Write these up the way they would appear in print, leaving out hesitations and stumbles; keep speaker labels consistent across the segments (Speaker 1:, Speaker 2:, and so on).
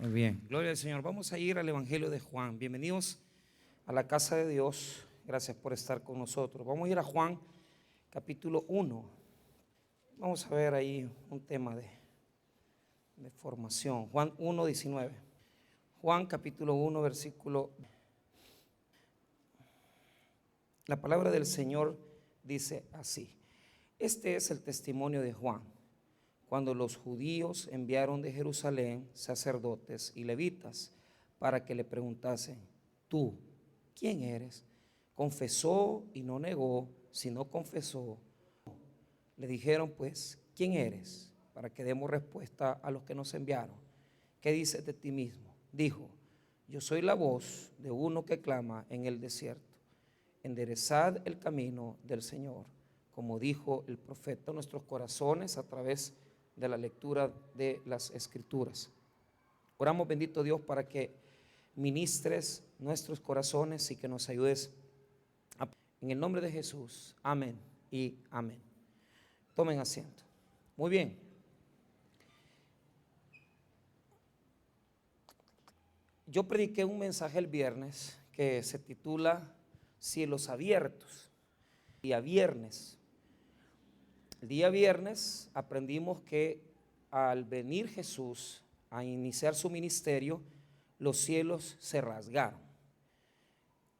Speaker 1: Muy bien, gloria al Señor. Vamos a ir al Evangelio de Juan. Bienvenidos a la casa de Dios. Gracias por estar con nosotros. Vamos a ir a Juan capítulo 1. Vamos a ver ahí un tema de formación. Juan 1:19. Juan capítulo 1, versículo. La palabra del Señor dice así: este es el testimonio de Juan, cuando los judíos enviaron de Jerusalén sacerdotes y levitas para que le preguntasen: ¿tú quién eres? Confesó y no negó, sino confesó. Le dijeron pues: ¿quién eres? Para que demos respuesta a los que nos enviaron. ¿Qué dices de ti mismo? Dijo: yo soy la voz de uno que clama en el desierto: enderezad el camino del Señor, como dijo el profeta. Nuestros corazones a través de la lectura de las Escrituras. Oramos, bendito Dios, para que ministres nuestros corazones y que nos ayudes en el nombre de Jesús. Amén y amén. Tomen asiento. Muy bien. Yo prediqué un mensaje el viernes que se titula Cielos abiertos. Día viernes. El día viernes aprendimos que al venir Jesús a iniciar su ministerio, los cielos se rasgaron.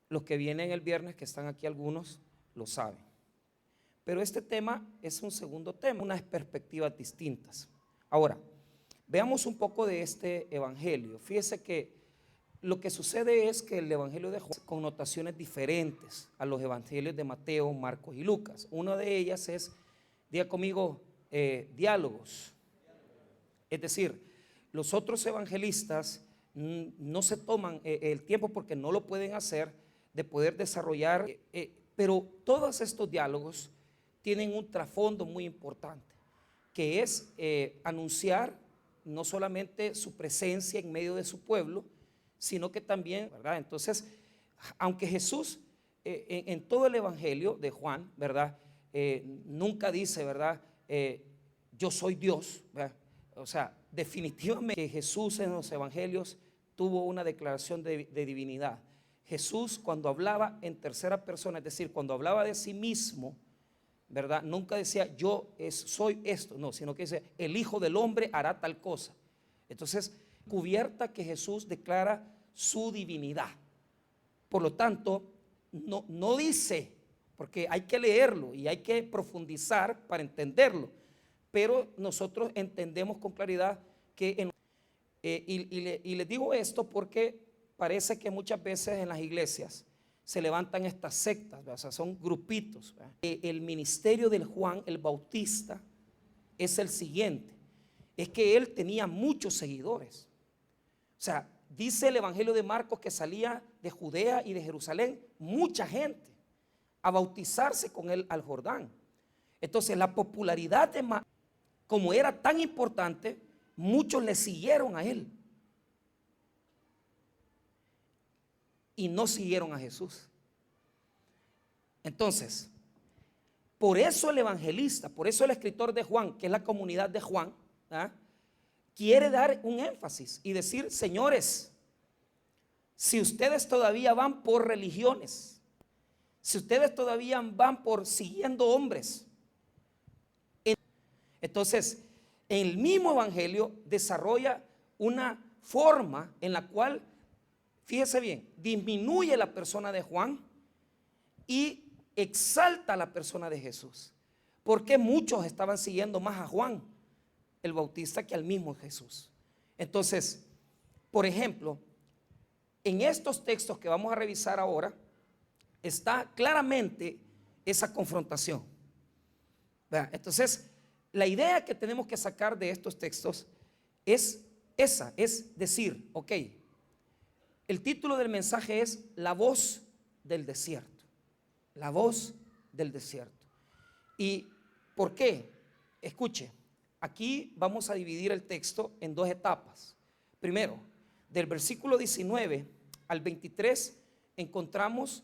Speaker 1: Los que vienen el viernes, que están aquí algunos, lo saben. Pero este tema es un segundo tema, unas perspectivas distintas. Ahora, veamos un poco de este evangelio. Fíjese que lo que sucede es que el evangelio de Juan tiene connotaciones diferentes a los evangelios de Mateo, Marcos y Lucas. Una de ellas es, diga conmigo, diálogos. Es decir, los otros evangelistas no se toman el tiempo, porque no lo pueden hacer, de poder desarrollar, pero todos estos diálogos tienen un trasfondo muy importante, que es anunciar no solamente su presencia en medio de su pueblo, sino que también, ¿verdad? Entonces, aunque Jesús en todo el evangelio de Juan, ¿verdad? Nunca dice, ¿verdad? Yo soy Dios, ¿verdad? O sea, definitivamente Jesús en los evangelios tuvo una declaración de divinidad. Jesús, cuando hablaba en tercera persona, es decir, cuando hablaba de sí mismo, ¿verdad? Nunca decía yo soy esto, no, sino que dice el Hijo del Hombre hará tal cosa. Entonces, cubierta que Jesús declara su divinidad. Por lo tanto, no dice, porque hay que leerlo y hay que profundizar para entenderlo, pero nosotros entendemos con claridad que y les digo esto porque parece que muchas veces en las iglesias se levantan estas sectas, ¿verdad? O sea, son grupitos, ¿verdad? El ministerio del Juan el Bautista es el siguiente: es que él tenía muchos seguidores. O sea, dice el evangelio de Marcos que salía de Judea y de Jerusalén mucha gente a bautizarse con él al Jordán. Entonces, la popularidad de Marcos, como era tan importante, muchos le siguieron a él y no siguieron a Jesús. Entonces, por eso el evangelista, por eso el escritor de Juan, que es la comunidad de Juan, ¿ah?, quiere dar un énfasis y decir: señores, si ustedes todavía van por religiones, si ustedes todavía van por siguiendo hombres, entonces el mismo evangelio desarrolla una forma en la cual, fíjese bien, disminuye la persona de Juan y exalta la persona de Jesús, porque muchos estaban siguiendo más a Juan el Bautista que al mismo Jesús. Entonces, por ejemplo, en estos textos que vamos a revisar ahora está claramente esa confrontación, ¿verdad? Entonces, la idea que tenemos que sacar de estos textos es esa, es decir, ok, el título del mensaje es La voz del desierto. La voz del desierto. ¿Y por qué? Escuche, aquí vamos a dividir el texto en dos etapas. Primero, del versículo 19 al 23 encontramos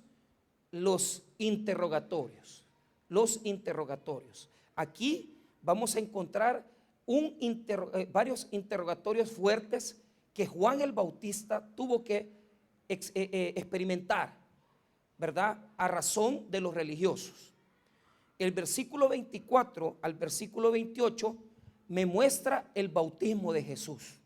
Speaker 1: los interrogatorios. Los interrogatorios. Aquí vamos a encontrar varios interrogatorios fuertes que Juan el Bautista tuvo que experimentar, ¿verdad? A razón de los religiosos. El versículo 24 al versículo 28 me muestra el bautismo de Jesús.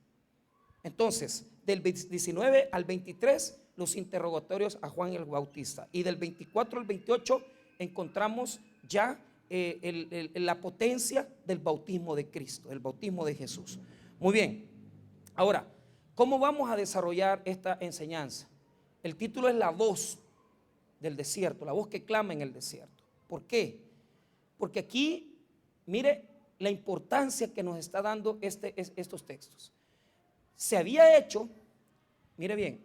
Speaker 1: Entonces, del 19 al 23, los interrogatorios a Juan el Bautista. Y del 24 al 28 encontramos ya la potencia del bautismo de Cristo, el bautismo de Jesús. Muy bien. Ahora, ¿cómo vamos a desarrollar esta enseñanza? El título es La voz del desierto, la voz que clama en el desierto. ¿Por qué? Porque aquí, mire la importancia que nos está dando estos textos. Se había hecho, mire bien,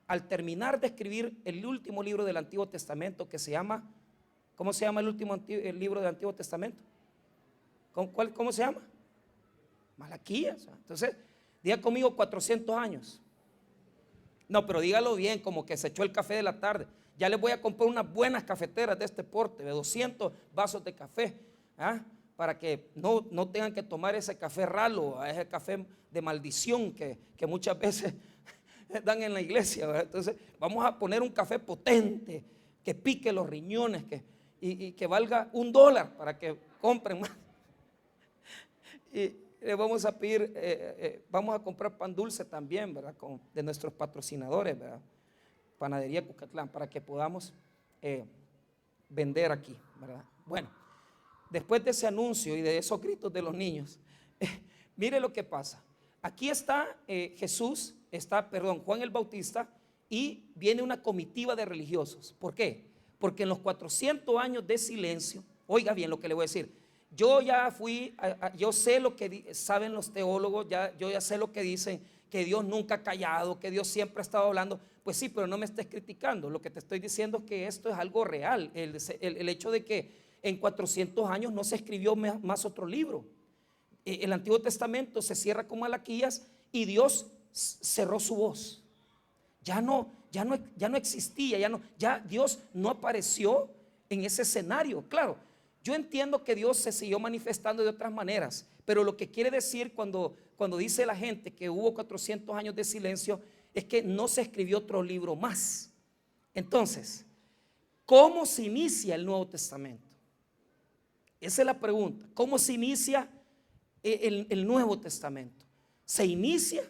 Speaker 1: al terminar de escribir el último libro del Antiguo Testamento, que se llama, ¿cómo se llama el libro del Antiguo Testamento? ¿Cómo se llama? Malaquías. Entonces, diga conmigo 400 años. No, pero dígalo bien, como que se echó el café de la tarde. Ya les voy a comprar unas buenas cafeteras de este porte, de 200 vasos de café, para que no tengan que tomar ese café ralo, ese café de maldición que muchas veces dan en la iglesia, ¿verdad? Entonces vamos a poner un café potente, que pique los riñones, y que valga $1 para que compren más. Y le vamos a pedir, vamos a comprar pan dulce también, ¿verdad? De nuestros patrocinadores, ¿verdad? Panadería Cucatlán, para que podamos vender aquí, ¿verdad? Bueno, después de ese anuncio y de esos gritos de los niños, mire lo que pasa. Aquí está Juan el Bautista, y viene una comitiva de religiosos. ¿Por qué? Porque en los 400 años de silencio, oiga bien lo que le voy a decir, yo ya yo sé lo que saben los teólogos, yo ya sé lo que dicen, que Dios nunca ha callado, que Dios siempre ha estado hablando. Pues sí, pero no me estés criticando. Lo que te estoy diciendo es que esto es algo real. El hecho de que en 400 años no se escribió más otro libro. El Antiguo Testamento se cierra con Malaquías y Dios cerró su voz. Ya no existía, ya Dios no apareció en ese escenario. Claro, yo entiendo que Dios se siguió manifestando de otras maneras, pero lo que quiere decir cuando dice la gente que hubo 400 años de silencio es que no se escribió otro libro más. Entonces, ¿cómo se inicia el Nuevo Testamento? Esa es la pregunta. ¿Cómo se inicia el Nuevo Testamento? Se inicia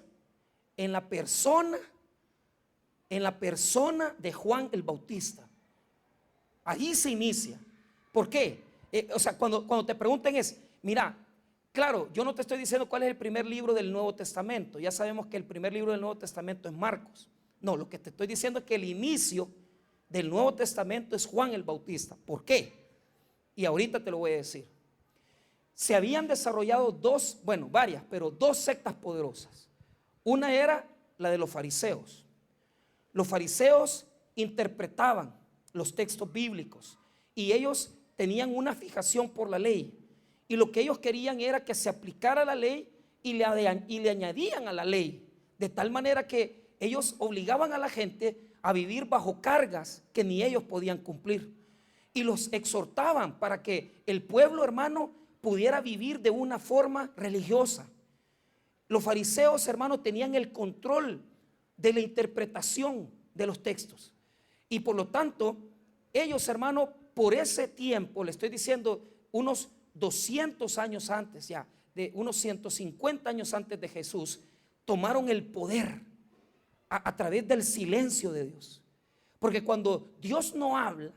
Speaker 1: en la persona de Juan el Bautista. Allí se inicia. ¿Por qué? O sea, cuando te pregunten mira, claro, yo no te estoy diciendo cuál es el primer libro del Nuevo Testamento. Ya sabemos que el primer libro del Nuevo Testamento es Marcos. No, lo que te estoy diciendo es que el inicio del Nuevo Testamento es Juan el Bautista. ¿Por qué? Y ahorita te lo voy a decir. Se habían desarrollado varias, pero dos sectas poderosas. Una era la de los fariseos. Los fariseos interpretaban los textos bíblicos y ellos tenían una fijación por la ley. Y lo que ellos querían era que se aplicara la ley y le añadían a la ley, de tal manera que ellos obligaban a la gente a vivir bajo cargas que ni ellos podían cumplir. Y los exhortaban para que el pueblo, hermano, pudiera vivir de una forma religiosa. Los fariseos, hermano, tenían el control de la interpretación de los textos. Y por lo tanto, ellos, hermano, por ese tiempo, le estoy diciendo, unos 200 años antes ya, de unos 150 años antes de Jesús, tomaron el poder a través del silencio de Dios. Porque cuando Dios no habla,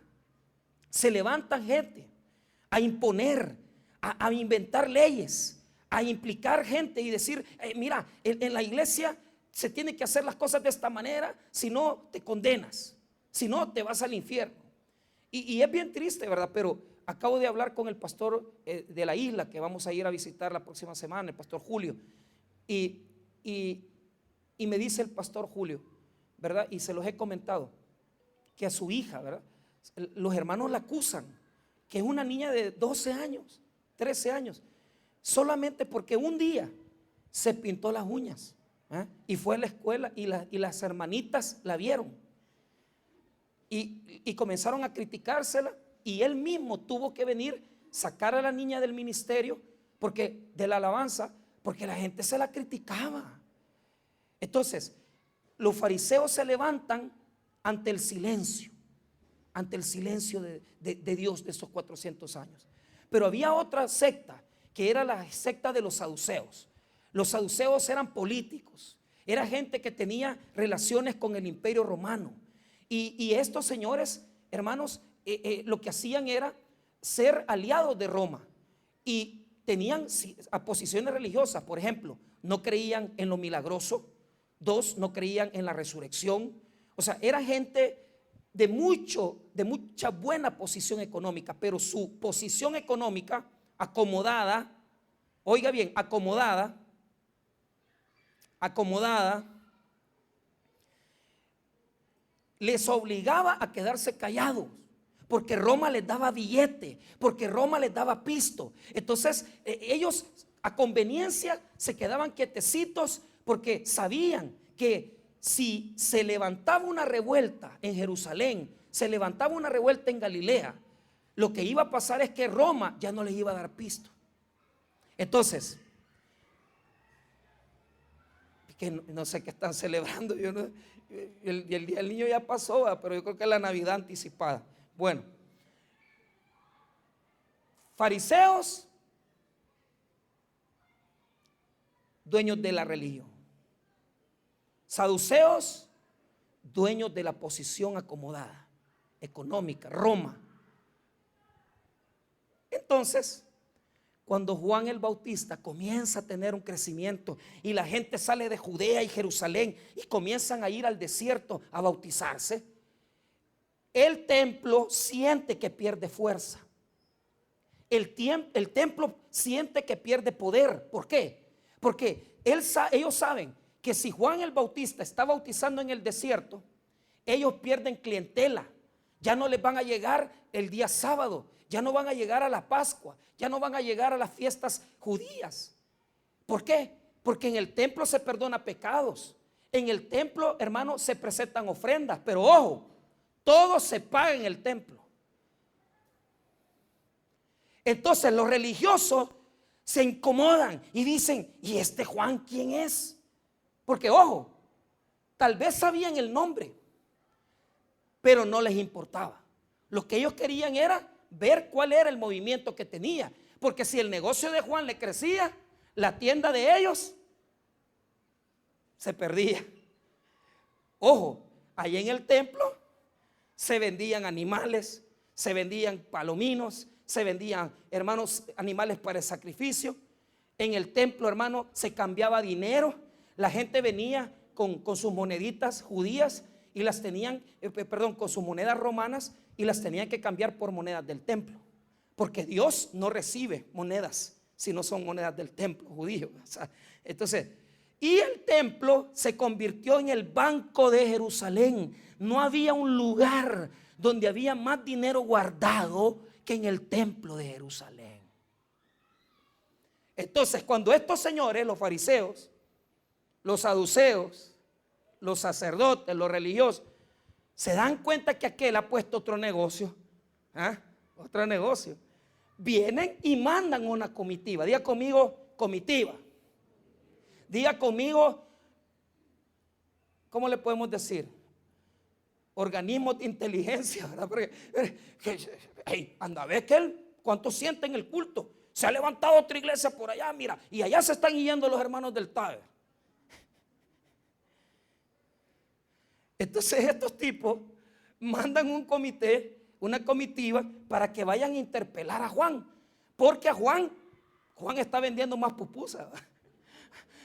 Speaker 1: se levanta gente a imponer, a inventar leyes, a implicar gente y decir, mira, en la iglesia se tiene que hacer las cosas de esta manera, si no te condenas, si no te vas al infierno. Y es bien triste, ¿verdad? Pero acabo de hablar con el pastor de la isla, que vamos a ir a visitar la próxima semana, el pastor Julio, y me dice el pastor Julio, ¿verdad? Y se los he comentado, que a su hija, ¿verdad? Los hermanos la acusan, que es una niña de 12 años, 13 años, solamente porque un día se pintó las uñas, y fue a la escuela y las hermanitas la vieron y comenzaron a criticársela, y él mismo tuvo que venir, sacar a la niña del ministerio, de la alabanza, porque la gente se la criticaba. Entonces, los fariseos se levantan ante el silencio de Dios de esos 400 años. Pero había otra secta, que era la secta de los saduceos. Los saduceos eran políticos, era gente que tenía relaciones con el imperio romano. Y estos señores, hermanos, lo que hacían era ser aliados de Roma. Y tenían posiciones religiosas. Por ejemplo, no creían en lo milagroso. 2, no creían en la resurrección. O sea, era gente de mucha buena posición económica, pero su posición económica acomodada, oiga bien, acomodada, les obligaba a quedarse callados, porque Roma les daba billete, porque Roma les daba pisto. Entonces ellos a conveniencia se quedaban quietecitos, porque sabían que si se levantaba una revuelta en Jerusalén, se levantaba una revuelta en Galilea, lo que iba a pasar es que Roma ya no les iba a dar pisto. Entonces, que no sé qué están celebrando, el día del niño ya pasó, pero yo creo que es la Navidad anticipada. Bueno, fariseos, dueños de la religión. Saduceos, dueños de la posición acomodada, económica, Roma. Entonces, cuando Juan el Bautista comienza a tener un crecimiento y la gente sale de Judea y Jerusalén y comienzan a ir al desierto a bautizarse, el templo siente que pierde fuerza. El templo siente que pierde poder. ¿Por qué? Porque ellos saben que si Juan el Bautista está bautizando en el desierto, ellos pierden clientela. Ya no les van a llegar el día sábado, ya no van a llegar a la Pascua, ya no van a llegar a las fiestas judías. ¿Por qué? Porque en el templo se perdona pecados. En el templo, hermano, se presentan ofrendas. Pero ojo, todo se paga en el templo. Entonces los religiosos se incomodan y dicen: ¿y este Juan quién es? Porque ojo, tal vez sabían el nombre, pero no les importaba. Lo que ellos querían era ver cuál era el movimiento que tenía, porque si el negocio de Juan le crecía, la tienda de ellos se perdía. Ojo, ahí en el templo se vendían animales, se vendían palominos, se vendían, hermanos, animales para el sacrificio. En el templo, hermano, se cambiaba dinero. La gente venía con sus moneditas judías y las tenían, con sus monedas romanas, y las tenían que cambiar por monedas del templo, porque Dios no recibe monedas si no son monedas del templo judío. O sea, entonces, y el templo se convirtió en el Banco de Jerusalén. No había un lugar donde había más dinero guardado que en el templo de Jerusalén. Entonces, cuando estos señores, los fariseos, los saduceos, los sacerdotes, los religiosos, se dan cuenta que aquel ha puesto otro negocio, otro negocio, vienen y mandan una comitiva. Diga conmigo, comitiva. Diga conmigo, ¿cómo le podemos decir? Organismos de inteligencia, ¿verdad? Porque, hey, anda a ver que él, ¿cuánto siente en el culto? Se ha levantado otra iglesia por allá, mira, y allá se están yendo los hermanos del Taber. Entonces estos tipos mandan un comité, una comitiva, para que vayan a interpelar a Juan, porque a Juan está vendiendo más pupusas.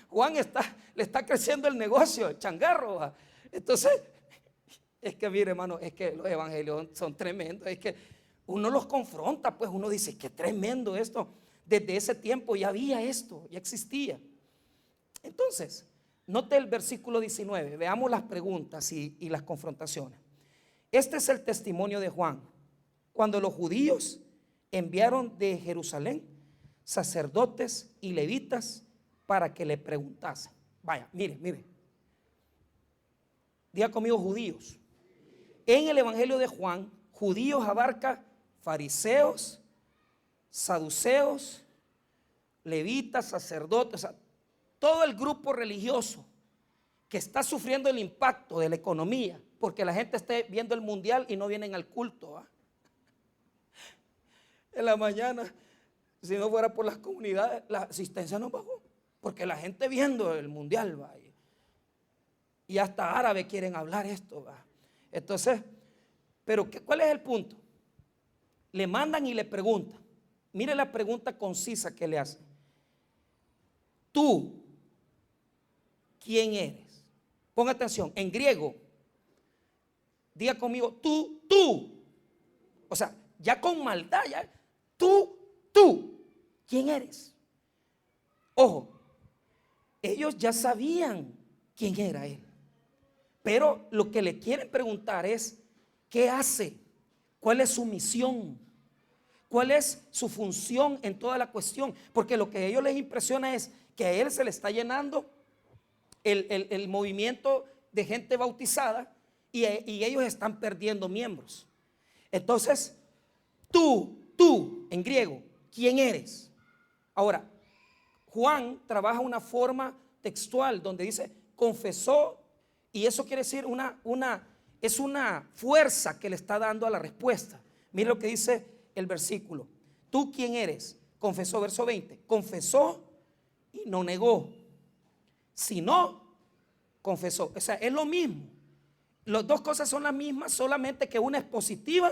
Speaker 1: Juan le está creciendo el negocio, el changarro. Entonces, es que mire, hermano, es que los evangelios son tremendos. Es que uno los confronta, pues uno dice: qué tremendo esto. Desde ese tiempo ya había esto, ya existía. Entonces, note el versículo 19, veamos las preguntas y las confrontaciones. Este es el testimonio de Juan, cuando los judíos enviaron de Jerusalén sacerdotes y levitas para que le preguntasen. Vaya, mire. Diga conmigo, judíos. En el evangelio de Juan, judíos abarca fariseos, saduceos, levitas, sacerdotes, o sea, todo el grupo religioso que está sufriendo el impacto de la economía, porque la gente esté viendo el mundial y no vienen al culto, ¿va? En la mañana, si no fuera por las comunidades, la asistencia no bajó, porque la gente viendo el mundial, ¿va? Y hasta árabe quieren hablar esto, ¿va? Entonces, pero ¿cuál es el punto? Le mandan y le preguntan. Mire la pregunta concisa que le hacen. Tú, ¿quién eres? Ponga atención, en griego, diga conmigo, tú. O sea, ya con maldad, ya, tú, ¿quién eres? Ojo, ellos ya sabían quién era él. Pero lo que le quieren preguntar es, ¿qué hace? ¿Cuál es su misión? ¿Cuál es su función en toda la cuestión? Porque lo que a ellos les impresiona es que a él se le está llenando el movimiento de gente bautizada y ellos están perdiendo miembros. Entonces, tú, en griego, ¿quién eres? Ahora, Juan trabaja una forma textual donde dice, confesó, y eso quiere decir es una fuerza que le está dando a la respuesta. Mira lo que dice el versículo. ¿Tú quién eres? Confesó, verso 20. Confesó y no negó. Si no, confesó. O sea, es lo mismo. Las dos cosas son las mismas, solamente que una es positiva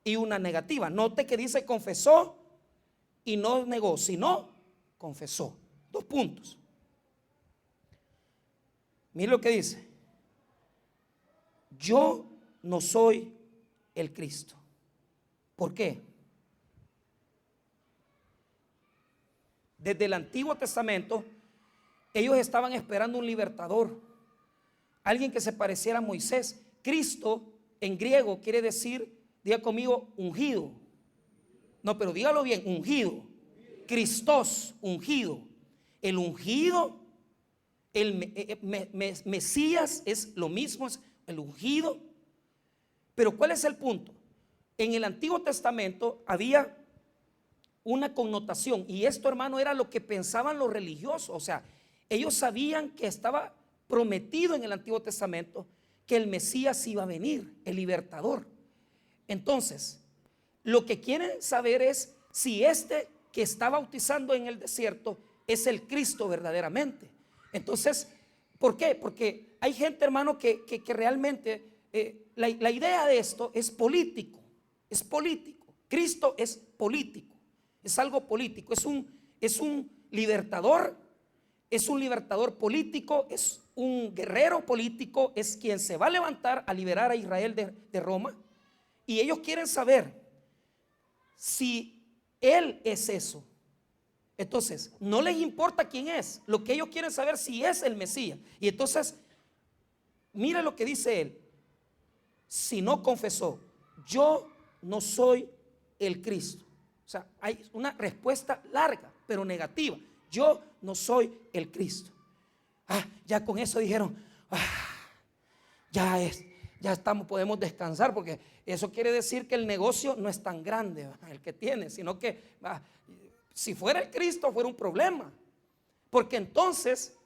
Speaker 1: y una negativa. Note que dice confesó y no negó. Si no, confesó. 2 puntos. Mire lo que dice. Yo no soy el Cristo. ¿Por qué? Desde el Antiguo Testamento, ellos estaban esperando un libertador, alguien que se pareciera a Moisés. Cristo en griego quiere decir, diga conmigo, ungido. No, pero dígalo bien, ungido. Christos, ungido. El ungido, el Mesías es lo mismo, es el ungido. Pero ¿cuál es el punto? En el Antiguo Testamento había una connotación, y esto, hermano, era lo que pensaban los religiosos. O sea, ellos sabían que estaba prometido en el Antiguo Testamento que el Mesías iba a venir, el libertador. Entonces, lo que quieren saber es si este que está bautizando en el desierto es el Cristo verdaderamente. Entonces, ¿por qué? Porque hay gente, hermano, que realmente la idea de esto es político. Es político. Cristo es político. Es algo político. Es un libertador. Es un libertador político. Es un guerrero político. Es quien se va a levantar a liberar a Israel de Roma. Y ellos quieren saber si él es eso. Entonces, no les importa quién es. Lo que ellos quieren saber si es el Mesías. Y entonces, mire lo que dice él. Si no confesó, yo no soy el Cristo. O sea, hay una respuesta larga, pero negativa. Yo no soy el Cristo. Ya con eso dijeron, ya estamos, podemos descansar, porque eso quiere decir que el negocio no es tan grande el que tiene, sino que si fuera el Cristo fuera un problema, porque entonces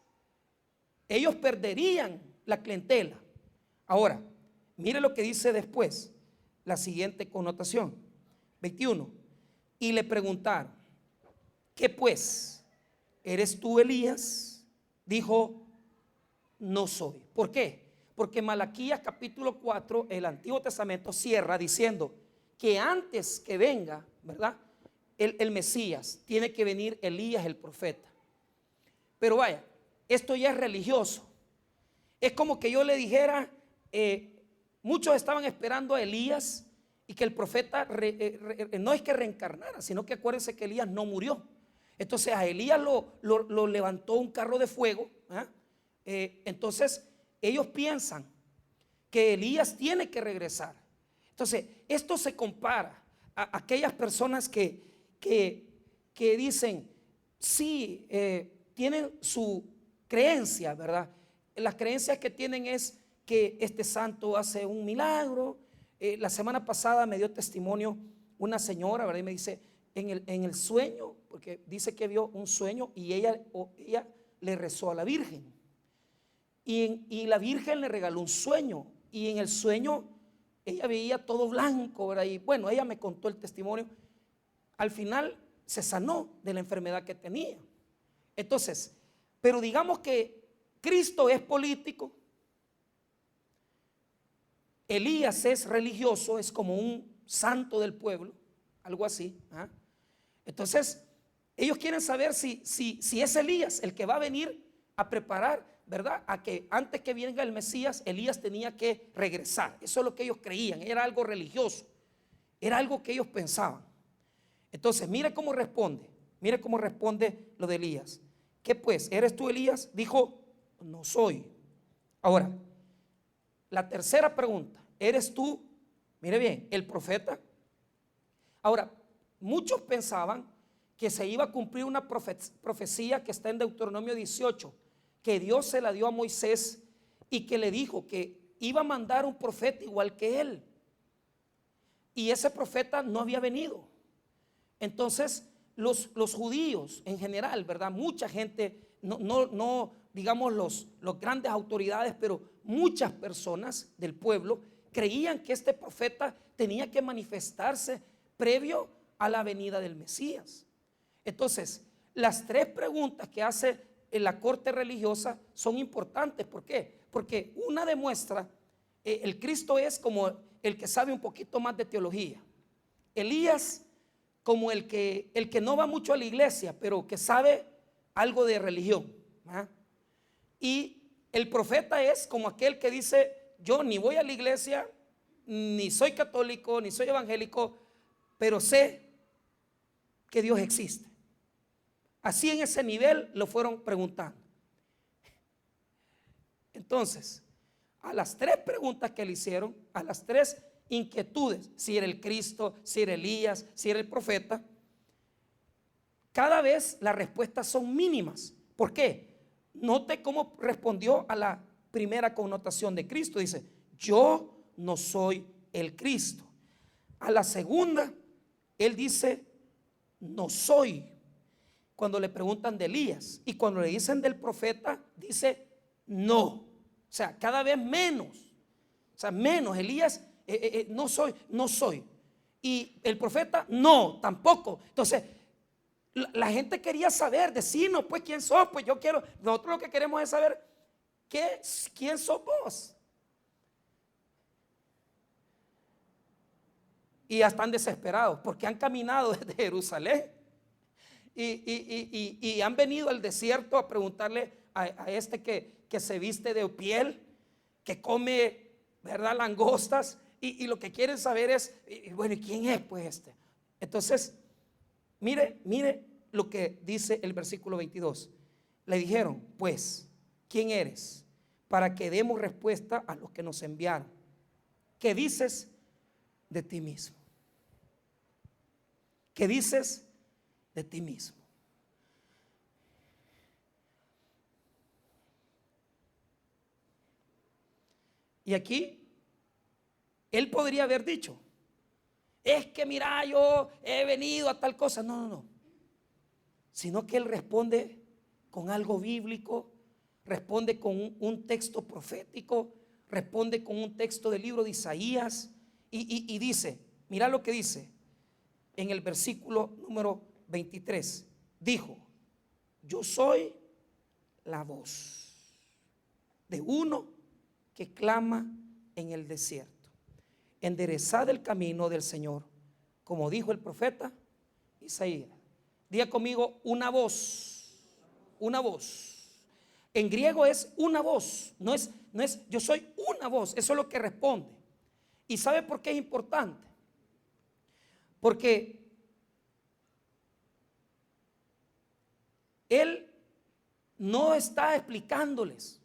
Speaker 1: ellos perderían la clientela. Ahora, mire lo que dice después, la siguiente connotación, 21. Y le preguntaron, ¿qué pues? ¿Eres tú Elías? Dijo, no soy. ¿Por qué? Porque Malaquías capítulo 4, el Antiguo Testamento cierra diciendo que antes que venga, ¿verdad?, el Mesías, tiene que venir Elías el profeta. Pero vaya, esto ya es religioso. Es como que yo le dijera, muchos estaban esperando a Elías y que el profeta no es que reencarnara, sino que acuérdense que Elías no murió. Entonces a Elías lo levantó un carro de fuego. Entonces ellos piensan que Elías tiene que regresar. Entonces esto se compara a aquellas personas que dicen, sí, tienen su creencia, ¿verdad? Las creencias que tienen es que este santo hace un milagro. La semana pasada me dio testimonio una señora, ¿verdad? Y me dice, en el sueño, porque dice que vio un sueño y ella le rezó a la Virgen. y la Virgen le regaló un sueño, y en el sueño ella veía todo blanco, ¿verdad? Y bueno, ella me contó el testimonio. Al final se sanó de la enfermedad que tenía. Entonces, pero digamos que Cristo es político, Elías es religioso, es como un santo del pueblo, algo así. ¿Ah? Entonces, ellos quieren saber si es Elías el que va a venir a preparar, ¿verdad? A que antes que venga el Mesías, Elías tenía que regresar. Eso es lo que ellos creían, era algo religioso, era algo que ellos pensaban. Entonces, mire cómo responde lo de Elías. ¿Qué pues? ¿Eres tú Elías? Dijo, no soy. Ahora, la tercera pregunta, ¿eres tú, mire bien, el profeta? Ahora, muchos pensaban que se iba a cumplir una profecía que está en Deuteronomio 18, que Dios se la dio a Moisés y que le dijo que iba a mandar un profeta igual que él. Y ese profeta no había venido. Entonces, los judíos en general, ¿verdad? Mucha gente, no digamos los grandes autoridades, pero muchas personas del pueblo creían que este profeta tenía que manifestarse previo a la venida del Mesías. Entonces, las tres preguntas que hace en la corte religiosa son importantes. ¿Por qué? Porque una demuestra, el Cristo es como el que sabe un poquito más de teología. Elías como el que no va mucho a la iglesia, pero que sabe algo de religión. ¿Ah? Y el profeta es como aquel que dice, yo ni voy a la iglesia, ni soy católico, ni soy evangélico, pero sé que Dios existe. Así en ese nivel lo fueron preguntando. Entonces, a las tres preguntas que le hicieron, a las tres inquietudes, si era el Cristo, si era Elías, si era el profeta, cada vez las respuestas son mínimas. ¿Por qué? Note cómo respondió a la primera connotación de Cristo. Dice, yo no soy el Cristo. A la segunda, él dice, no soy. Cuando le preguntan de Elías, y cuando le dicen del profeta, dice, no. O sea, cada vez menos. O sea, menos. Elías, no soy. Y el profeta, no, tampoco. Entonces, la gente quería saber, decirnos, pues, ¿quién sos? Pues yo quiero, nosotros lo que queremos es saber, ¿quién sos vos? Y ya están desesperados, porque han caminado desde Jerusalén y han venido al desierto a preguntarle a este que se viste de piel, que come, ¿verdad?, langostas, y lo que quieren saber es, bueno, ¿quién es pues este? Entonces, mire lo que dice el versículo 22. Le dijeron, pues, ¿quién eres? Para que demos respuesta a los que nos enviaron. ¿Qué dices de ti mismo? ¿Qué dices de ti mismo? Y aquí él podría haber dicho, es que mira, yo he venido a tal cosa. No. Sino que él responde con algo bíblico, responde con un texto profético, responde con un texto del libro de Isaías y dice, mira lo que dice en el versículo número 23. Dijo, yo soy la voz de uno que clama en el desierto. Enderezad el camino del Señor, como dijo el profeta Isaías. Diga conmigo, una voz. Una voz. En griego es una voz, no es yo soy una voz. Eso es lo que responde. ¿Y sabe por qué es importante? Porque él no está explicándoles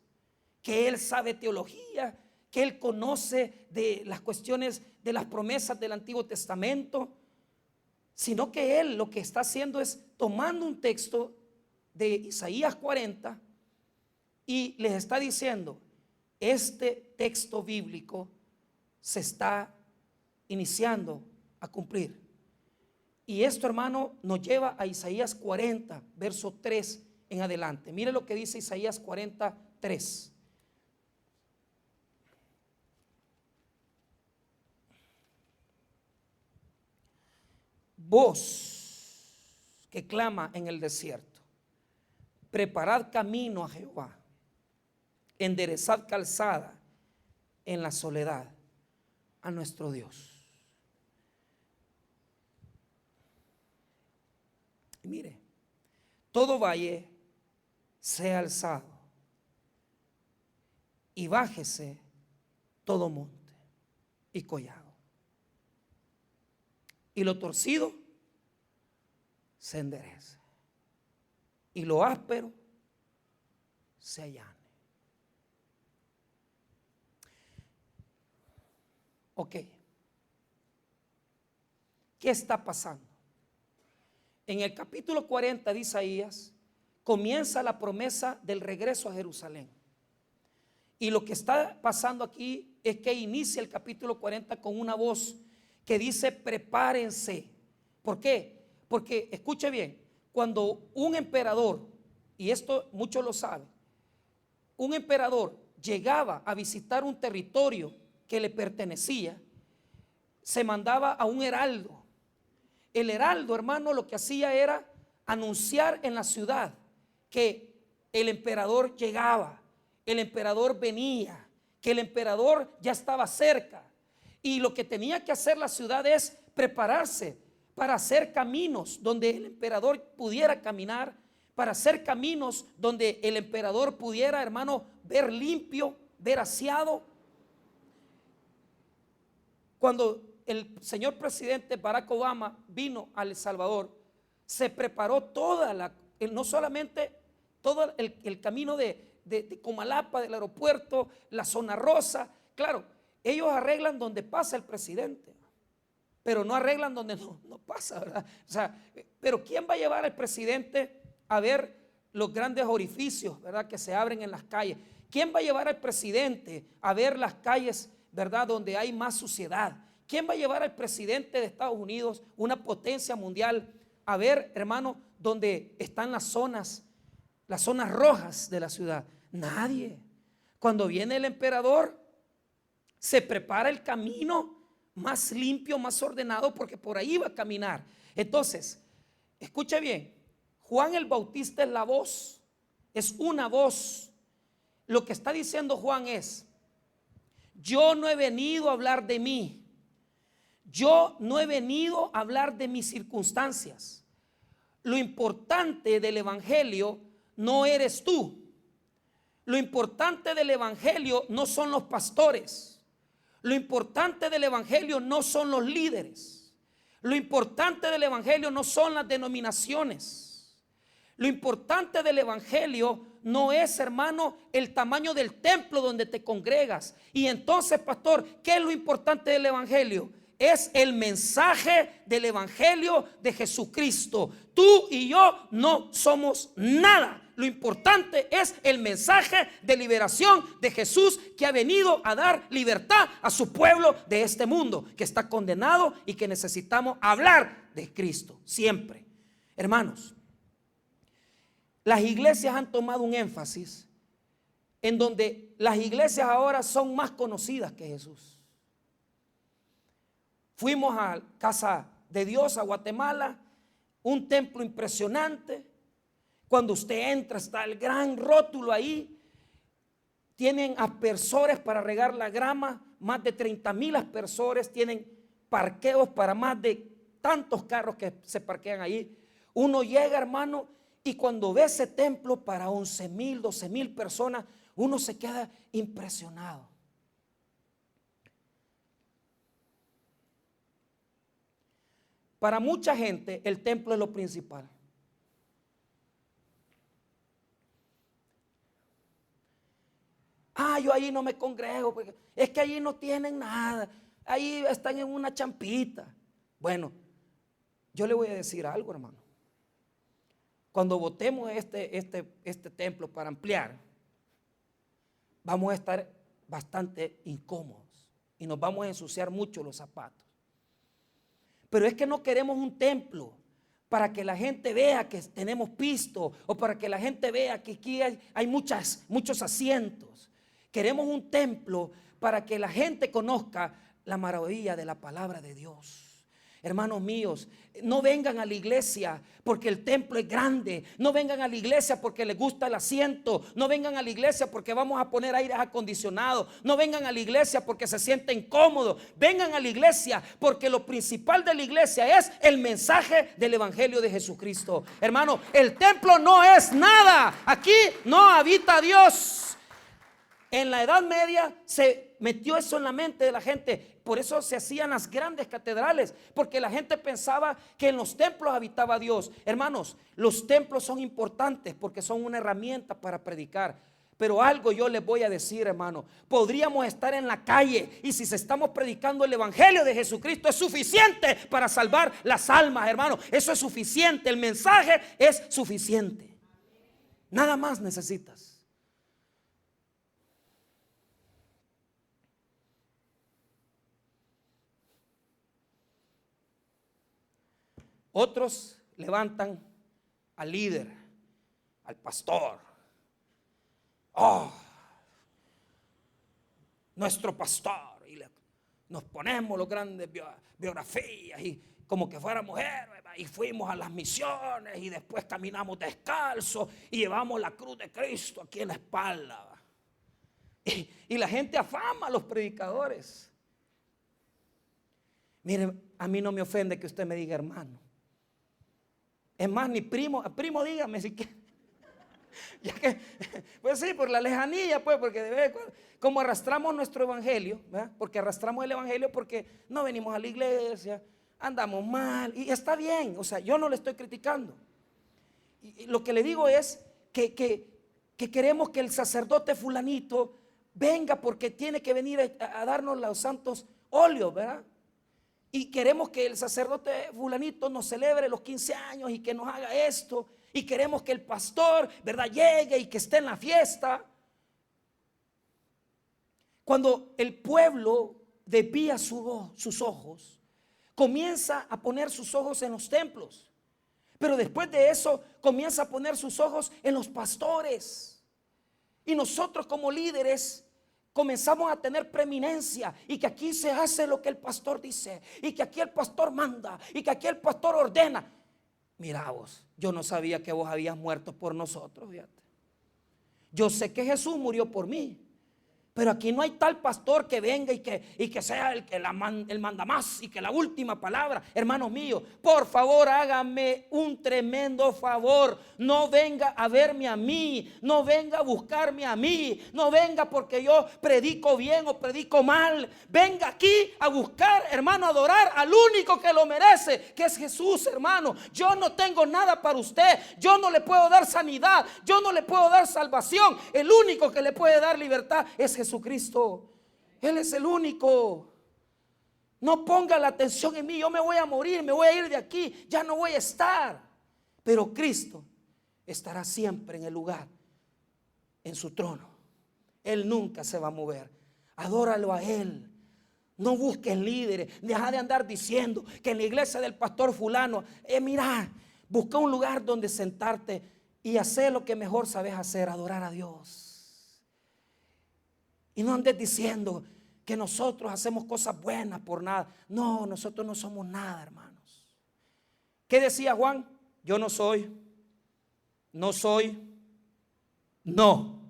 Speaker 1: que él sabe teología, que él conoce de las cuestiones de las promesas del Antiguo Testamento, sino que él lo que está haciendo es tomando un texto de Isaías 40 y les está diciendo, este texto bíblico se está iniciando a cumplir. Y esto, hermano, nos lleva a Isaías 40, verso 3 en adelante. Mire lo que dice Isaías 43. voz que clama en el desierto: preparad camino a Jehová, enderezad calzada en la soledad a nuestro Dios. Y mire, todo valle sea alzado y bájese todo monte y collado, y lo torcido se enderece y lo áspero se allane. Ok, ¿qué está pasando? En el capítulo 40 de Isaías comienza la promesa del regreso a Jerusalén. Y lo que está pasando aquí es que inicia el capítulo 40 con una voz que dice: prepárense. ¿Por qué? Porque, escuche bien, cuando un emperador, y esto muchos lo saben, un emperador llegaba a visitar un territorio que le pertenecía, se mandaba a un heraldo. El heraldo, hermano, lo que hacía era anunciar en la ciudad que el emperador llegaba, el emperador venía, que el emperador ya estaba cerca. Y lo que tenía que hacer la ciudad es prepararse para hacer caminos donde el emperador pudiera caminar, para hacer caminos donde el emperador pudiera, hermano, ver limpio, ver aseado. Cuando el señor presidente Barack Obama vino a El Salvador, se preparó no solamente todo el camino de Comalapa, del aeropuerto, la zona rosa. Claro, ellos arreglan donde pasa el presidente, pero no arreglan donde no pasa, ¿verdad? O sea, pero ¿quién va a llevar al presidente a ver los grandes orificios, ¿verdad?, que se abren en las calles? ¿Quién va a llevar al presidente a ver las calles, ¿verdad?, donde hay más suciedad? ¿Quién va a llevar al presidente de Estados Unidos, una potencia mundial, a ver, hermano, donde están las zonas rojas de la ciudad? Nadie. Cuando viene el emperador, se prepara el camino más limpio, más ordenado, porque por ahí va a caminar. Entonces, escuche bien, Juan el Bautista es la voz, es una voz. Lo que está diciendo Juan es: yo no he venido a hablar de mí, yo no he venido a hablar de mis circunstancias. Lo importante del evangelio no eres tú. Lo importante del evangelio no son los pastores. Lo importante del evangelio no son los líderes. Lo importante del evangelio no son las denominaciones. Lo importante del evangelio no es, hermano, el tamaño del templo donde te congregas. Y entonces, pastor, ¿qué es lo importante del evangelio? Es el mensaje del evangelio de Jesucristo. Tú y yo no somos nada. Lo importante es el mensaje de liberación de Jesús, que ha venido a dar libertad a su pueblo de este mundo que está condenado y que necesitamos hablar de Cristo siempre. Hermanos, las iglesias han tomado un énfasis en donde las iglesias ahora son más conocidas que Jesús. Fuimos a Casa de Dios, a Guatemala, un templo impresionante. Cuando usted entra está el gran rótulo ahí. Tienen aspersores para regar la grama, más de 30,000 aspersores. Tienen parqueos para más de tantos carros que se parquean ahí. Uno llega, hermano, y cuando ve ese templo para 11,000, 12,000 personas, uno se queda impresionado. Para mucha gente el templo es lo principal. Yo ahí no me congrego, porque es que allí no tienen nada, ahí están en una champita. Bueno, yo le voy a decir algo, hermano. Cuando votemos este templo para ampliar, vamos a estar bastante incómodos y nos vamos a ensuciar mucho los zapatos. Pero es que no queremos un templo para que la gente vea que tenemos pisto, o para que la gente vea que aquí hay muchos asientos. Queremos un templo para que la gente conozca la maravilla de la palabra de Dios. Hermanos míos, no vengan a la iglesia porque el templo es grande. No vengan a la iglesia porque les gusta el asiento. No vengan a la iglesia porque vamos a poner aires acondicionados. No vengan a la iglesia porque se sienten cómodos. Vengan a la iglesia porque lo principal de la iglesia es el mensaje del evangelio de Jesucristo. Hermano, el templo no es nada. Aquí no habita Dios. En la Edad Media se metió eso en la mente de la gente. Por eso se hacían las grandes catedrales, porque la gente pensaba que en los templos habitaba Dios. Hermanos, los templos son importantes porque son una herramienta para predicar. Pero algo yo les voy a decir, hermano. Podríamos estar en la calle y si se estamos predicando el evangelio de Jesucristo es suficiente para salvar las almas, hermano. Eso es suficiente. El mensaje es suficiente. Nada más necesitas. Otros levantan al líder, al pastor. Oh, nuestro pastor. Y nos ponemos los grandes biografías y como que fuéramos héroes. Y fuimos a las misiones y después caminamos descalzos y llevamos la cruz de Cristo aquí en la espalda. Y la gente afama a los predicadores. Miren, a mí no me ofende que usted me diga hermano. Es más, ni primo, dígame si quiere. Ya que, pues sí, por la lejanía, pues, porque de vez en cuando, como arrastramos nuestro evangelio, ¿verdad? Porque arrastramos el evangelio porque no venimos a la iglesia, andamos mal, y está bien, o sea, yo no le estoy criticando. Y lo que le digo es que queremos que el sacerdote fulanito venga porque tiene que venir a darnos los santos óleos, ¿verdad? Y queremos que el sacerdote fulanito nos celebre los 15 años y que nos haga esto. Y queremos que el pastor, ¿verdad?, llegue y que esté en la fiesta. Cuando el pueblo desvía sus ojos, comienza a poner sus ojos en los templos. Pero después de eso comienza a poner sus ojos en los pastores. Y nosotros como líderes comenzamos a tener preeminencia y que aquí se hace lo que el pastor dice y que aquí el pastor manda y que aquí el pastor ordena. Mira vos, yo no sabía que vos habías muerto por nosotros, fíjate. Yo sé que Jesús murió por mí, pero aquí no hay tal pastor que venga y que sea el manda más y que la última palabra. Hermanos míos, por favor hágame un tremendo favor. No venga a verme a mí, no venga a buscarme a mí, no venga porque yo predico bien o predico mal. Venga aquí a buscar, hermano, a adorar al único que lo merece, que es Jesús, hermano. Yo no tengo nada para usted, yo no le puedo dar sanidad, yo no le puedo dar salvación. El único que le puede dar libertad es Jesucristo. Él es el único. No ponga la atención en mí. Yo me voy a morir, me voy a ir de aquí, ya no voy a estar. Pero Cristo estará siempre en el lugar, en su trono. Él nunca se va a mover. Adóralo a Él. No busques líderes. Deja de andar diciendo que en la iglesia del pastor fulano, mira, busca un lugar donde sentarte y hacer lo que mejor sabes hacer, adorar a Dios. Y no andes diciendo que nosotros hacemos cosas buenas por nada. No, nosotros no somos nada, hermanos. ¿Qué decía Juan? Yo no soy, no.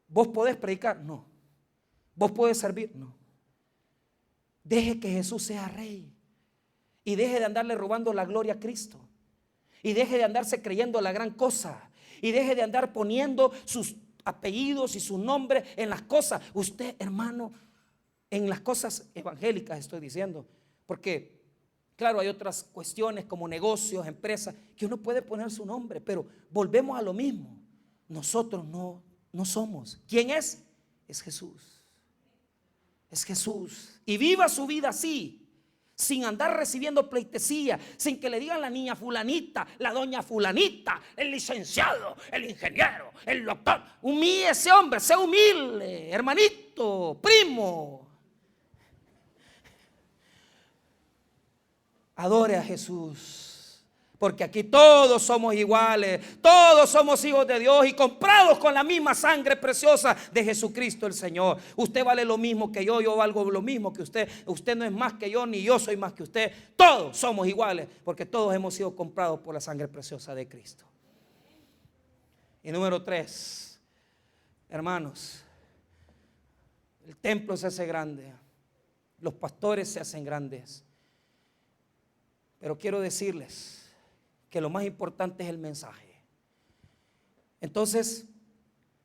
Speaker 1: ¿Vos podés predicar? No. ¿Vos podés servir? No. Deje que Jesús sea rey. Y deje de andarle robando la gloria a Cristo. Y deje de andarse creyendo la gran cosa. Y deje de andar poniendo sus apellidos y su nombre en las cosas. Usted, hermano, en las cosas evangélicas estoy diciendo, porque claro, hay otras cuestiones como negocios, empresas, que uno puede poner su nombre, pero volvemos a lo mismo. Nosotros no somos. ¿Quién es? Es Jesús. Es Jesús. Y viva su vida así, sin andar recibiendo pleitesía, sin que le digan la niña fulanita, la doña fulanita, el licenciado, el ingeniero, el doctor. Humille ese hombre, sea humilde, hermanito, primo. Adore a Jesús. Porque aquí todos somos iguales, todos somos hijos de Dios y comprados con la misma sangre preciosa de Jesucristo el Señor. Usted vale lo mismo que yo valgo lo mismo que usted. Usted no es más que yo, ni yo soy más que usted. Todos somos iguales porque todos hemos sido comprados por la sangre preciosa de Cristo. Y número 3, hermanos, el templo se hace grande, los pastores se hacen grandes, pero quiero decirles que lo más importante es el mensaje. Entonces,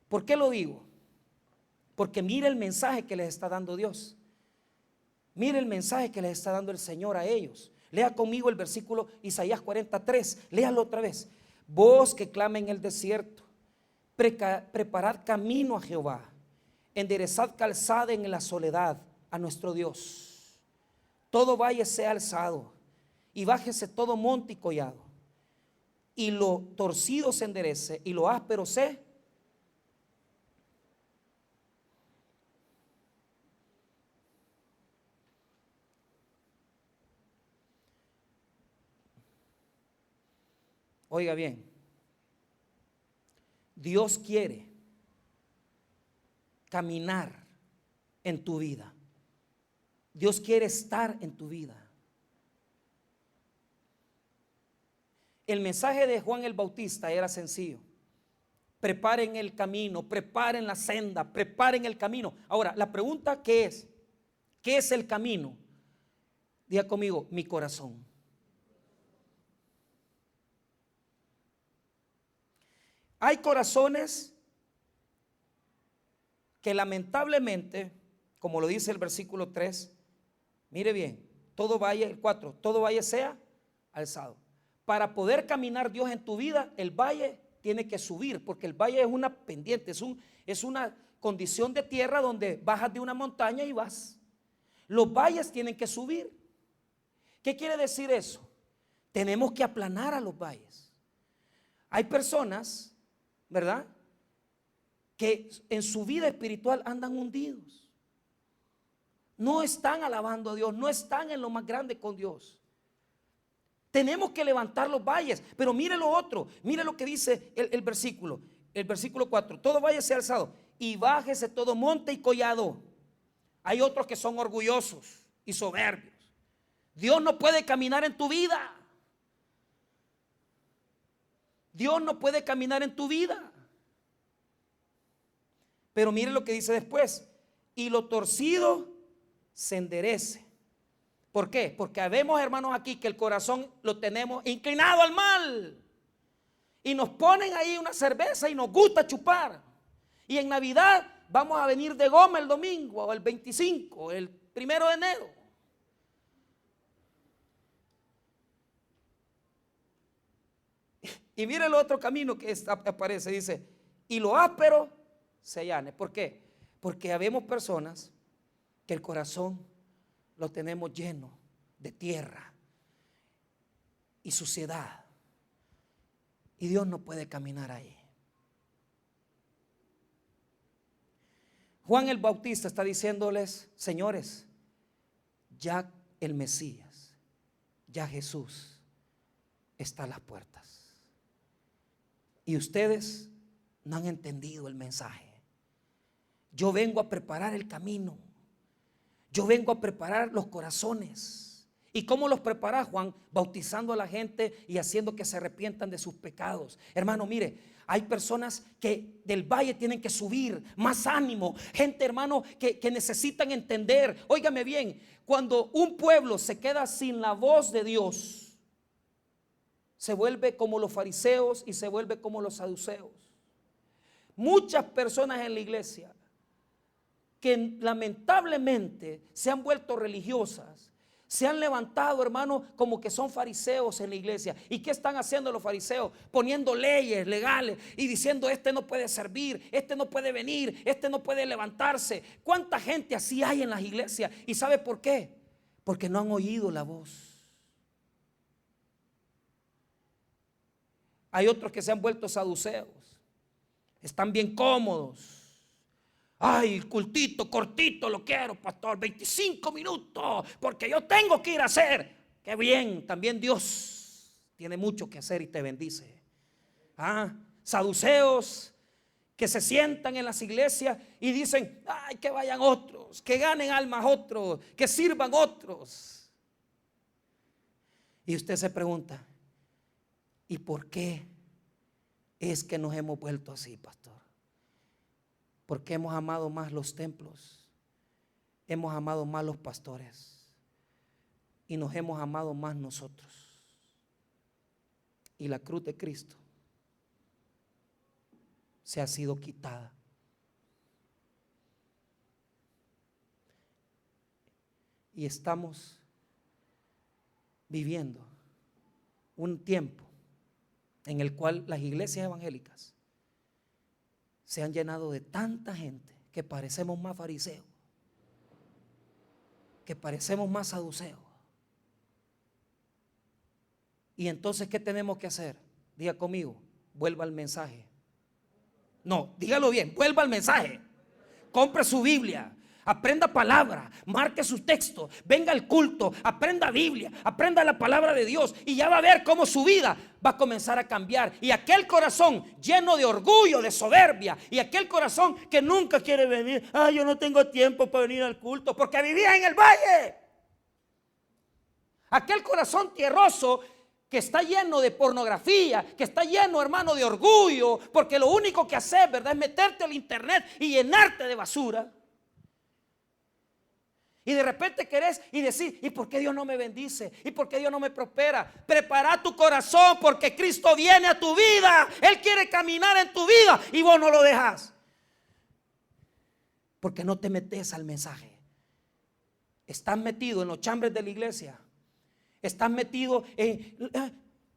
Speaker 1: ¿por qué lo digo? Porque mire el mensaje que les está dando Dios. Mire el mensaje que les está dando el Señor a ellos. Lea conmigo el versículo Isaías 43. Léalo otra vez. Voz que clama en el desierto, preparad camino a Jehová, enderezad calzada en la soledad a nuestro Dios. Todo valle sea alzado y bájese todo monte y collado, y lo torcido se enderece y lo áspero se. Oiga bien, Dios quiere caminar en tu vida. Dios quiere estar en tu vida. El mensaje de Juan el Bautista era sencillo: preparen el camino, preparen la senda, preparen el camino. Ahora, la pregunta ¿qué es? ¿Qué es el camino? Diga conmigo: mi corazón. Hay corazones que lamentablemente, como lo dice el versículo 3, mire bien, todo valle, el 4, todo valle sea alzado. Para poder caminar Dios en tu vida, el valle tiene que subir, porque el valle es una pendiente, es una condición de tierra donde bajas de una montaña y vas. Los valles tienen que subir. ¿Qué quiere decir eso? Tenemos que aplanar a los valles. Hay personas, ¿verdad?, que en su vida espiritual andan hundidos. No están alabando a Dios, no están en lo más grande con Dios. Tenemos que levantar los valles. Pero mire lo otro, mire lo que dice el versículo 4: todo valle sea alzado y bájese todo monte y collado. Hay otros que son orgullosos y soberbios. Dios no puede caminar en tu vida. Dios no puede caminar en tu vida. Pero mire lo que dice después: y lo torcido se enderece. ¿Por qué? Porque vemos, hermanos, aquí que el corazón lo tenemos inclinado al mal. Y nos ponen ahí una cerveza y nos gusta chupar. Y en Navidad vamos a venir de goma el domingo, o el 25, el 1 de enero. Y mire el otro camino que aparece, dice: y lo áspero se allane. ¿Por qué? Porque habemos personas que el corazón lo tenemos lleno de tierra y suciedad, y Dios no puede caminar ahí. Juan el Bautista está diciéndoles: señores, ya el Mesías, ya Jesús está a las puertas, y ustedes no han entendido el mensaje. Yo vengo a preparar el camino. Yo vengo a preparar los corazones. ¿Y cómo los prepara Juan? Bautizando a la gente y haciendo que se arrepientan de sus pecados. Hermano, mire, hay personas que del valle tienen que subir, más ánimo. Gente, hermano, que necesitan entender. Óigame bien, cuando un pueblo se queda sin la voz de Dios, se vuelve como los fariseos y se vuelve como los saduceos. Muchas personas en la iglesia que lamentablemente se han vuelto religiosas, se han levantado, hermano, como que son fariseos en la iglesia. ¿Y qué están haciendo los fariseos? Poniendo leyes legales y diciendo: este no puede servir, este no puede venir, este no puede levantarse. ¿Cuánta gente así hay en las iglesias? ¿Y sabe por qué? Porque no han oído la voz. Hay otros que se han vuelto saduceos, están bien cómodos. Ay, el cultito cortito lo quiero, pastor, 25 minutos, porque yo tengo que ir a hacer. Qué bien, también Dios tiene mucho que hacer y te bendice. Saduceos que se sientan en las iglesias y dicen, ay, que vayan otros, que ganen almas otros, que sirvan otros. Y usted se pregunta, ¿y por qué es que nos hemos vuelto así, pastor? Porque hemos amado más los templos, hemos amado más los pastores y nos hemos amado más nosotros. Y la cruz de Cristo se ha sido quitada. Y estamos viviendo un tiempo en el cual las iglesias evangélicas se han llenado de tanta gente que parecemos más fariseos, que parecemos más saduceos. Y entonces, ¿qué tenemos que hacer? Diga conmigo, vuelva al mensaje. No, dígalo bien, vuelva al mensaje. Compre su Biblia, aprenda palabra, marque sus textos, venga al culto, aprenda Biblia, aprenda la palabra de Dios y ya va a ver cómo su vida va a comenzar a cambiar. Y aquel corazón lleno de orgullo, de soberbia, y aquel corazón que nunca quiere venir, yo no tengo tiempo para venir al culto porque vivía en el valle. Aquel corazón tierroso que está lleno de pornografía, que está lleno, hermano, de orgullo, porque lo único que haces, ¿verdad?, es meterte al internet y llenarte de basura. Y de repente querés y decir, ¿y por qué Dios no me bendice? ¿Y por qué Dios no me prospera? Prepara tu corazón porque Cristo viene a tu vida. Él quiere caminar en tu vida y vos no lo dejas. Porque no te metes al mensaje. Estás metido en los chambres de la iglesia. Estás metido en,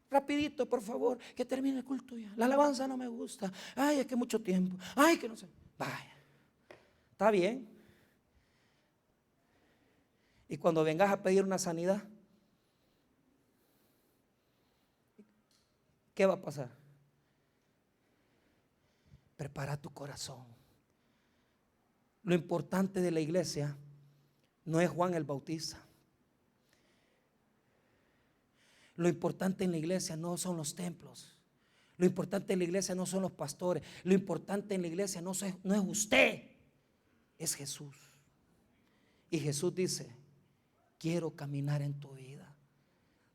Speaker 1: rapidito, por favor, que termine el culto ya. La alabanza no me gusta. Ay, es que mucho tiempo. Ay, que no sé. Vaya, está bien. Y cuando vengas a pedir una sanidad, ¿qué va a pasar? Prepara tu corazón. Lo importante de la iglesia no es Juan el Bautista. Lo importante en la iglesia no son los templos. Lo importante en la iglesia no son los pastores. Lo importante en la iglesia no es usted, es Jesús. Y Jesús dice, quiero caminar en tu vida.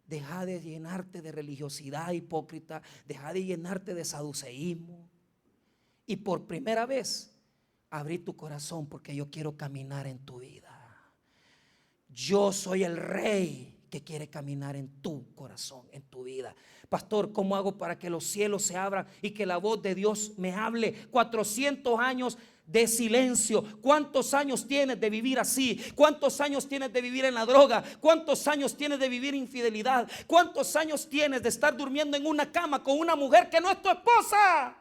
Speaker 1: Deja de llenarte de religiosidad hipócrita. Deja de llenarte de saduceísmo. Y por primera vez, abrí tu corazón porque yo quiero caminar en tu vida. Yo soy el rey que quiere caminar en tu corazón, en tu vida. Pastor, ¿cómo hago para que los cielos se abran y que la voz de Dios me hable? 400 años de silencio. ¿Cuántos años tienes de vivir así? ¿Cuántos años tienes de vivir en la droga? ¿Cuántos años tienes de vivir infidelidad? ¿Cuántos años tienes de estar durmiendo en una cama con una mujer que no es tu esposa?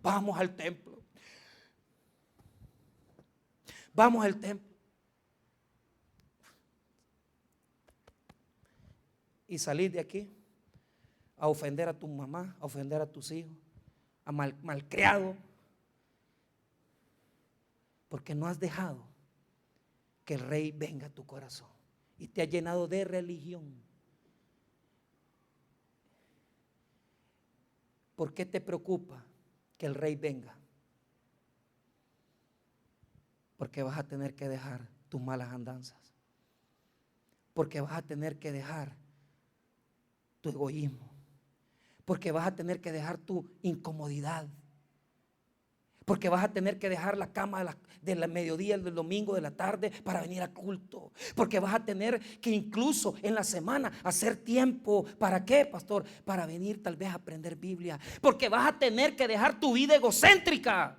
Speaker 1: Vamos al templo. Vamos al templo. Y salir de aquí a ofender a tu mamá, a ofender a tus hijos, a malcriado, porque no has dejado que el rey venga a tu corazón y te ha llenado de religión. ¿Por qué te preocupa que el rey venga? Porque vas a tener que dejar tus malas andanzas. Porque vas a tener que dejar tu egoísmo. Porque vas a tener que dejar tu incomodidad. Porque vas a tener que dejar la cama del mediodía, del domingo, de la tarde para venir al culto. Porque vas a tener que incluso en la semana hacer tiempo. ¿Para qué, pastor? Para venir tal vez a aprender Biblia. Porque vas a tener que dejar tu vida egocéntrica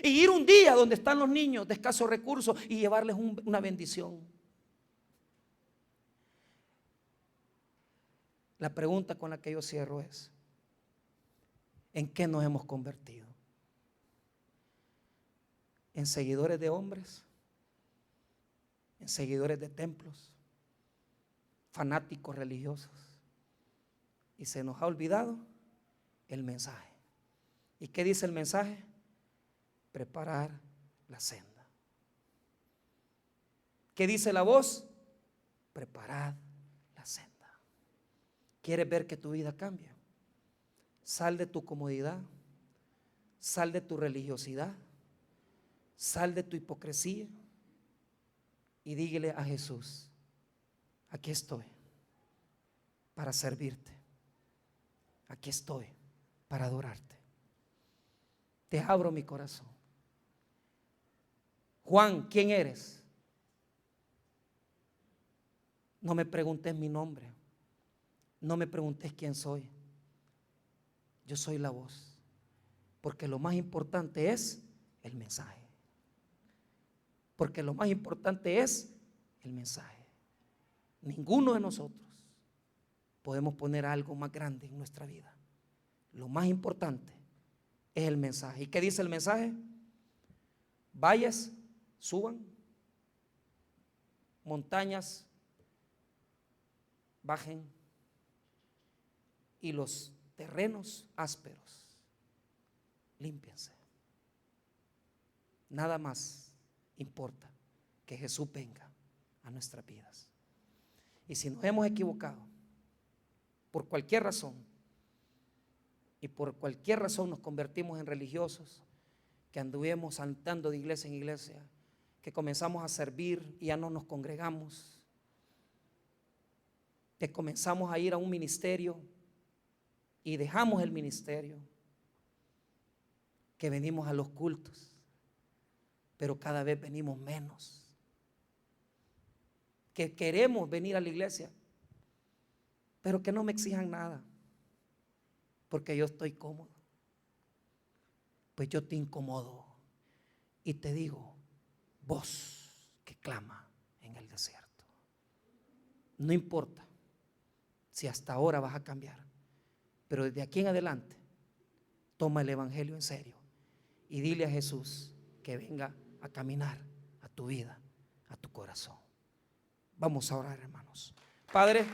Speaker 1: y ir un día donde están los niños de escasos recursos y llevarles una bendición. La pregunta con la que yo cierro es, ¿en qué nos hemos convertido? ¿En seguidores de hombres? ¿En seguidores de templos? ¿Fanáticos religiosos? Y se nos ha olvidado el mensaje. ¿Y qué dice el mensaje? Preparar la senda. ¿Qué dice la voz? Preparad la senda. ¿Quieres ver que tu vida cambie? Sal de tu comodidad, sal de tu religiosidad, sal de tu hipocresía y dígale a Jesús: aquí estoy para servirte, aquí estoy para adorarte. Te abro mi corazón. Juan, ¿quién eres? No me preguntes mi nombre, no me preguntes quién soy. Yo soy la voz, porque lo más importante es el mensaje. Porque lo más importante es el mensaje. Ninguno de nosotros podemos poner algo más grande en nuestra vida. Lo más importante es el mensaje. ¿Y qué dice el mensaje? Valles suban, montañas bajen y los terrenos ásperos límpiense. Nada más importa que Jesús venga a nuestras vidas. Y si nos hemos equivocado por cualquier razón, y por cualquier razón nos convertimos en religiosos, que anduvimos saltando de iglesia en iglesia, que comenzamos a servir y ya no nos congregamos, que comenzamos a ir a un ministerio y dejamos el ministerio, que venimos a los cultos, pero cada vez venimos menos, que queremos venir a la iglesia, pero que no me exijan nada, porque yo estoy cómodo. Pues yo te incomodo y te digo: voz que clama en el desierto. No importa si hasta ahora vas a cambiar, pero desde aquí en adelante toma el evangelio en serio y dile a Jesús que venga a caminar a tu vida, a tu corazón. Vamos a orar, hermanos. Padre,